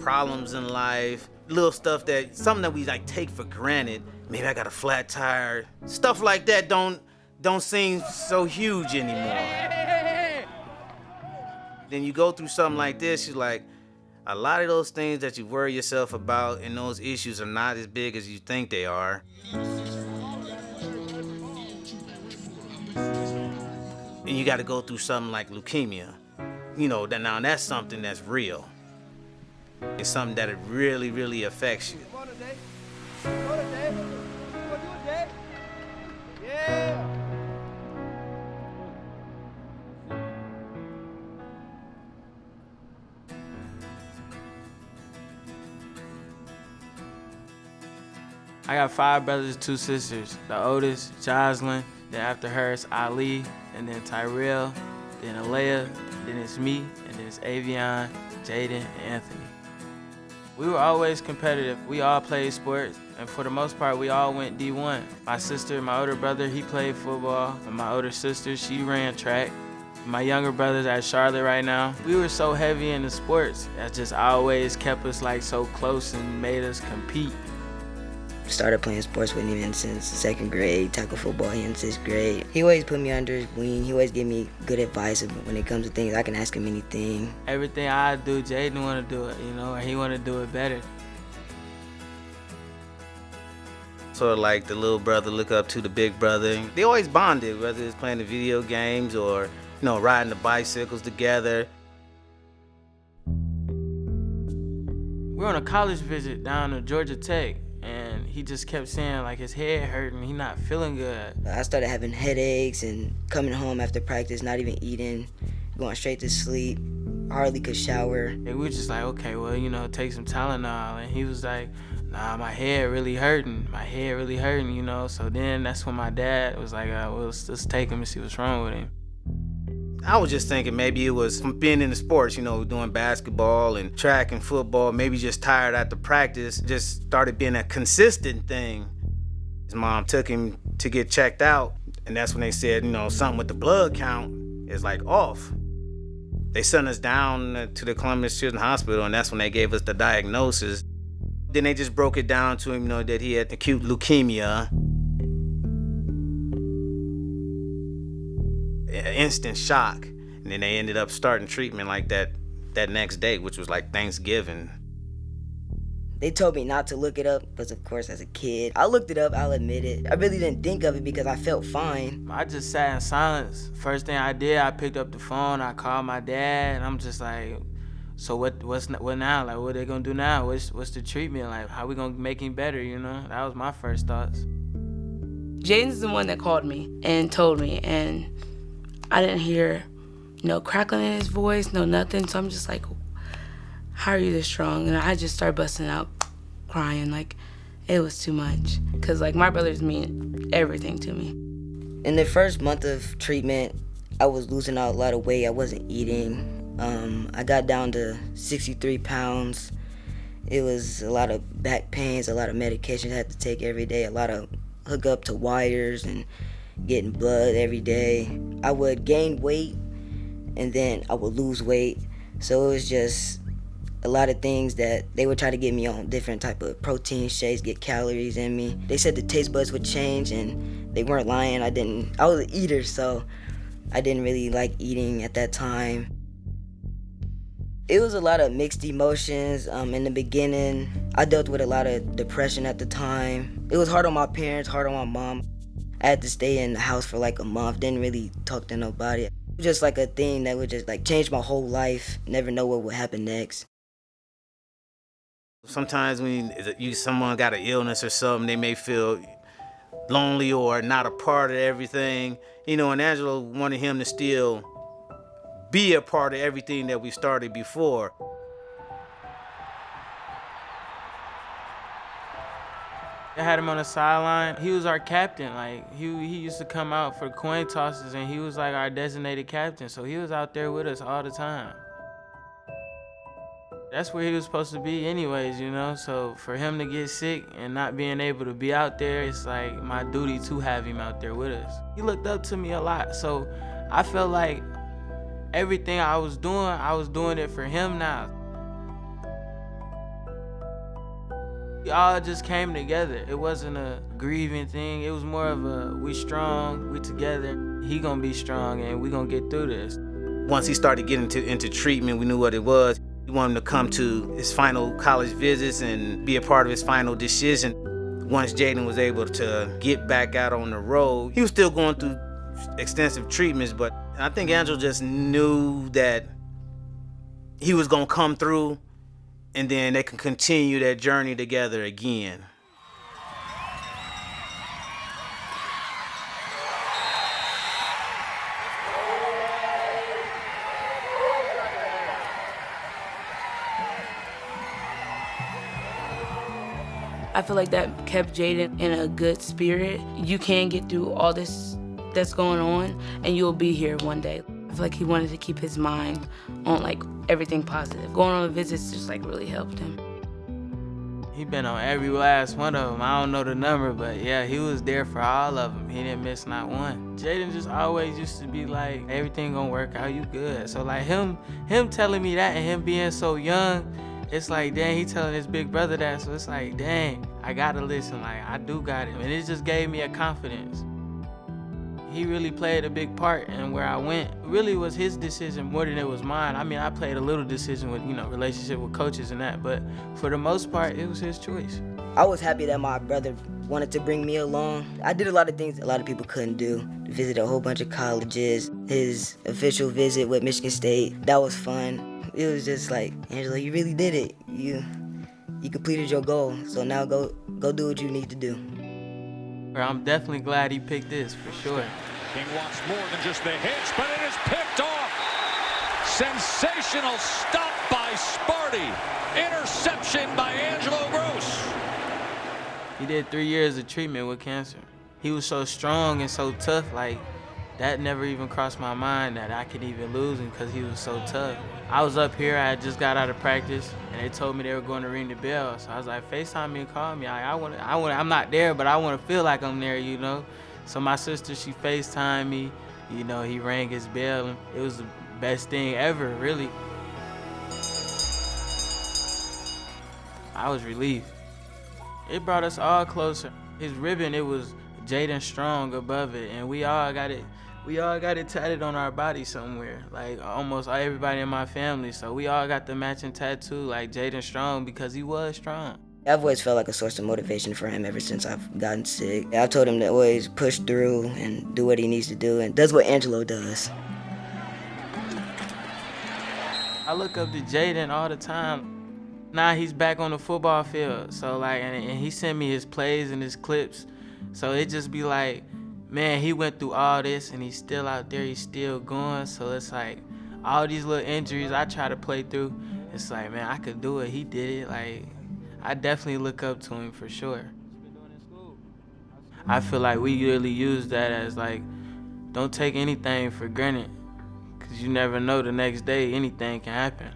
Problems in life, little stuff something that we like take for granted. Maybe I got a flat tire. Stuff like that don't seem so huge anymore. Then you go through something like this, you're like, a lot of those things that you worry yourself about and those issues are not as big as you think they are. And you got to go through something like leukemia. Now that's something that's real. It's something that it really, really affects you. Yeah. I got 5 brothers, 2 sisters. The oldest, Jocelyn, then after her it's Ali, and then Tyrell, then Alea, then it's me, and then it's Avion, Jaiden, and Anthony. We were always competitive. We all played sports, and for the most part, we all went D1. My sister, my older brother, he played football, and my older sister, she ran track. My younger brother's at Charlotte right now. We were so heavy into sports, that just always kept us like so close and made us compete. Started playing sports with him since 2nd grade, tackle football in 6th grade. He always put me under his wing. He always give me good advice when it comes to things. I can ask him anything. Everything I do, Jaiden want to do it, or he want to do it better. Sort of like the little brother look up to the big brother. They always bonded, whether it's playing the video games or, riding the bicycles together. We're on a college visit down to Georgia Tech, and he just kept saying like his head hurting, he not feeling good. I started having headaches and coming home after practice, not even eating, going straight to sleep, hardly could shower. And we were just like, okay, well, take some Tylenol. And he was like, nah, my head really hurting, So then that's when my dad was like, well, let's take him and see what's wrong with him. I was just thinking maybe it was from being in the sports, doing basketball and track and football, maybe just tired after practice, just started being a consistent thing. His mom took him to get checked out, and that's when they said, something with the blood count is like off. They sent us down to the Columbus Children's Hospital, and that's when they gave us the diagnosis. Then they just broke it down to him, that he had acute leukemia. Instant shock, and then they ended up starting treatment like that next day, which was like Thanksgiving. They told me not to look it up because, of course, as a kid, I looked it up, I'll admit it. I really didn't think of it because I felt fine. I just sat in silence. First thing I did, I picked up the phone, I called my dad, and I'm just like, so what now? Like, what are they gonna do now? What's the treatment? Like, how we gonna make him better, That was my first thoughts. Jaiden's the one that called me and told me, and I didn't hear no crackling in his voice, no nothing. So I'm just like, how are you this strong? And I just started busting out crying. Like, it was too much. Because, my brothers mean everything to me. In the first month of treatment, I was losing out a lot of weight. I wasn't eating. I got down to 63 pounds. It was a lot of back pains, a lot of medication I had to take every day, a lot of hook up to wires and getting blood every day. I would gain weight and then I would lose weight. So it was just a lot of things that they would try to get me on, different type of protein shakes, get calories in me. They said the taste buds would change, and they weren't lying. I was an eater, so I didn't really like eating at that time. It was a lot of mixed emotions. In the beginning, I dealt with a lot of depression at the time. It was hard on my parents, hard on my mom. I had to stay in the house for like a month, didn't really talk to nobody. It was just like a thing that would just like change my whole life, never know what would happen next. Sometimes when someone got an illness or something, they may feel lonely or not a part of everything. And Angelo wanted him to still be a part of everything that we started before. I had him on the sideline. He was our captain. Like, he used to come out for coin tosses, and he was like our designated captain. So he was out there with us all the time. That's where he was supposed to be anyways, So for him to get sick and not being able to be out there, it's like my duty to have him out there with us. He looked up to me a lot, so I felt like Everything I was doing it for him now. We all just came together. It wasn't a grieving thing. It was more of a, we strong, we together. He gonna be strong and we gonna get through this. Once he started getting into treatment, we knew what it was. We wanted him to come to his final college visits and be a part of his final decision. Once Jaiden was able to get back out on the road, he was still going through extensive treatments, but I think Angelo just knew that he was gonna come through and then they can continue their journey together again. I feel like that kept Jaiden in a good spirit. You can get through all this that's going on and you'll be here one day. I feel like he wanted to keep his mind on like everything positive. Going on the visits just like really helped him. He been on every last one of them. I don't know the number, but yeah, he was there for all of them. He didn't miss not one. Jaiden just always used to be like, everything gonna work out, you good. So like him telling me that and him being so young, it's like, dang, he telling his big brother that. So it's like, dang, I gotta listen, like I do got it. And it just gave me a confidence. He really played a big part in where I went. It really was his decision more than it was mine. I mean, I played a little decision with, relationship with coaches and that, but for the most part, it was his choice. I was happy that my brother wanted to bring me along. I did a lot of things a lot of people couldn't do. Visited a whole bunch of colleges. His official visit with Michigan State, that was fun. It was just like, Angelo, you really did it. You completed your goal, so now go do what you need to do. I'm definitely glad he picked this, for sure. King wants more than just the hits, but it is picked off. Sensational stop by Sparty. Interception by Angelo Grose. He did 3 years of treatment with cancer. He was so strong and so tough, like, that never even crossed my mind that I could even lose him because he was so tough. I was up here, I had just got out of practice, and they told me they were going to ring the bell. So I was like, FaceTime me and call me. I'm not there, but I want to feel like I'm there, So my sister, she FaceTimed me. He rang his bell, and it was the best thing ever, really. I was relieved. It brought us all closer. His ribbon, it was Jaiden Strong above it, and we all got it tatted on our body somewhere, like almost everybody in my family. So we all got the matching tattoo, like Jaiden Strong, because he was strong. I've always felt like a source of motivation for him ever since I've gotten sick. I told him to always push through and do what he needs to do, and does what Angelo does. I look up to Jaiden all the time. Now he's back on the football field, so like, and he sent me his plays and his clips. So it just be like, man, he went through all this and he's still out there, he's still going. So it's like, all these little injuries I try to play through, it's like, man, I could do it, he did it. Like, I definitely look up to him for sure. I feel like we really use that as like, don't take anything for granted, because you never know, the next day anything can happen.